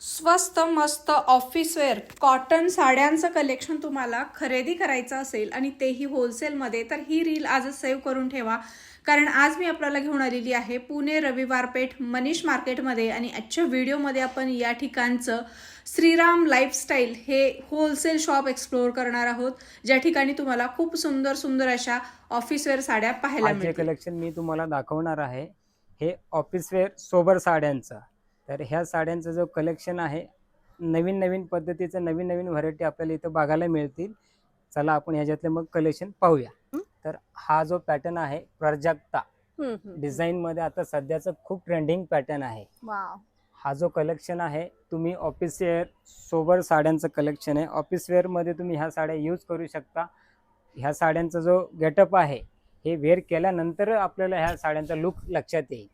स्वस्त मस्त officewear cotton साड्यांचं कलेक्शन तुम्हाला खरेदी करायचं असेल आणि तेही होलसेलमध्ये, तर ही रील आजच सेव्ह करून ठेवा. कारण आज मी आपल्याला घेऊन आलेली आहे पुणे रविवार पेठ मनीष मार्केटमध्ये. आणि आजच्या व्हिडिओमध्ये आपण या ठिकाणचं श्रीराम लाईफस्टाईल हे होलसेल शॉप एक्सप्लोअर करणार आहोत, ज्या ठिकाणी तुम्हाला खूप सुंदर सुंदर अशा ऑफिसवेअर साड्या पाहायला आज जे मिळतील. कलेक्शन मी तुम्हाला दाखवणार आहे हे ऑफिसवेअर सोबर साड्यांचं. तर ह्या साड्यांचं जो कलेक्शन आहे, नवीन नवीन पद्धतीचं नवीन नवीन व्हरायटी आपल्याला इथं बघायला मिळतील. चला आपण ह्याच्यातले मग कलेक्शन पाहूया. तर हा जो पॅटर्न आहे प्राजक्ता डिझाईन मध्ये आता सध्याचं खूप ट्रेंडिंग पॅटर्न आहे. हा जो कलेक्शन आहे तुम्ही ऑफिसवेअर सोबर साड्यांचं कलेक्शन आहे. ऑफिसवेअर मध्ये तुम्ही ह्या साड्या यूज करू शकता. ह्या साड्यांचा जो गेटअप आहे हे वेअर केल्यानंतर आपल्याला ह्या साड्यांचा लुक लक्षात येईल.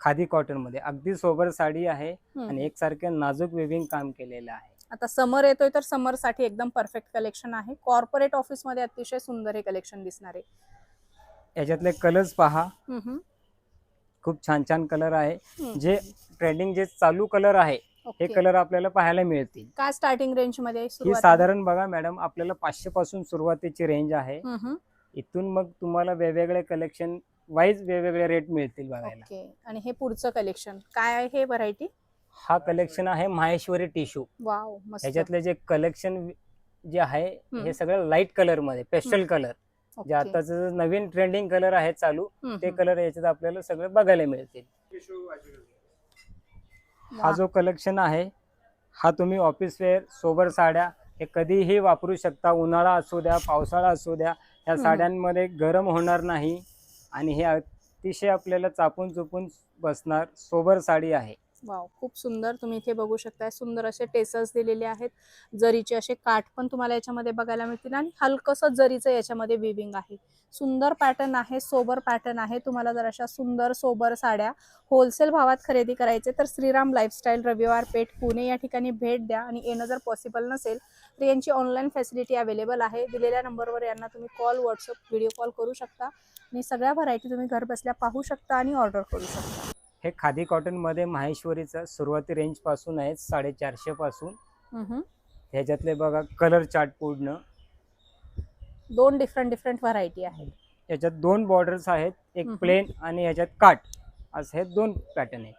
खादी कॉटन मध्ये अगदी सोबर साडी आहे आणि एकसारखं नाजूक वेविंग काम केलेलं आहे. आता समर येतोय तर समर साठी एकदम परफेक्ट कलेक्शन आहे. कॉर्पोरेट ऑफिस मध्ये अतिशय सुंदर हे कलेक्शन दिसणार आहे. याच्यातले कलर्स पहा, खूप छान छान कलर आहे. जे ट्रेंडिंग जे चालू कलर आहे हे कलर आपल्याला पाहायला मिळतील. काय स्टार्टिंग रेंज मध्ये ही साधारण बघा मॅडम, आपल्याला 500 पासून सुरुवातीची रेंज आहे. इथून मग तुम्हाला वेगवेगळे कलेक्शन वाईज वेगवेगळे रेट मिळतील बघायला. आणि हे पुढचं कलेक्शन काय आहे? हे व्हरायटी हा कलेक्शन आहे माहेश्वरी टिश्यू. वाव, मस्त. ह्याच्यातले जे कलेक्शन जे आहे हे सगळं लाईट कलर मध्ये, पेस्टल कलर, जे आताच नवीन ट्रेंडिंग कलर आहे चालू, ते कलर याच्यात आपल्याला सगळं बघायला मिळतील. हा जो कलेक्शन आहे हा तुम्ही ऑफिस वेअर सोबर साड्या हे कधीही वापरू शकता. उन्हाळा असू द्या, पावसाळा असू द्या, या साड्यांमध्ये गरम होणार नाही आणि हे अतिशय आपल्याला चापून चुपून बसणार सोबर साडी आहे. वाव, खूप सुंदर. तुम्ही इथे बघू शकता सुंदर असे टेसल्स दिलेले आहेत. जरीचे असे काठ पण तुम्हाला याच्यामध्ये बघायला मिळतील आणि हलकसं जरीचं याच्यामध्ये विविंग आहे. सुंदर पॅटर्न आहे, सोबर पॅटर्न आहे. तुम्हाला जर अशा सुंदर सोबर साड्या होलसेल भावात खरेदी करायचे तर श्रीराम लाईफस्टाईल रविवार पेठ पुणे या ठिकाणी भेट द्या. आणि येणं जर पॉसिबल नसेल तर यांची ऑनलाईन फॅसिलिटी अवेलेबल आहे. दिलेल्या नंबरवर यांना तुम्ही कॉल, व्हॉट्सअप, व्हिडिओ कॉल करू शकता आणि सगळ्या व्हरायटी तुम्ही घर बसल्या पाहू शकता आणि ऑर्डर करू शकता. हे खादी कॉटन मध्ये माहेश्वरीचं सुरुवाती रेंज पासून आहे 450 पासून. ह्याच्यातले बघा कलर चार्ट पूर्ण दोन डिफरंट व्हरायटी आहेत. याच्यात दोन बॉर्डर्स आहेत, एक प्लेन आणि याच्यात काट, असे हे दोन पॅटर्न आहेत.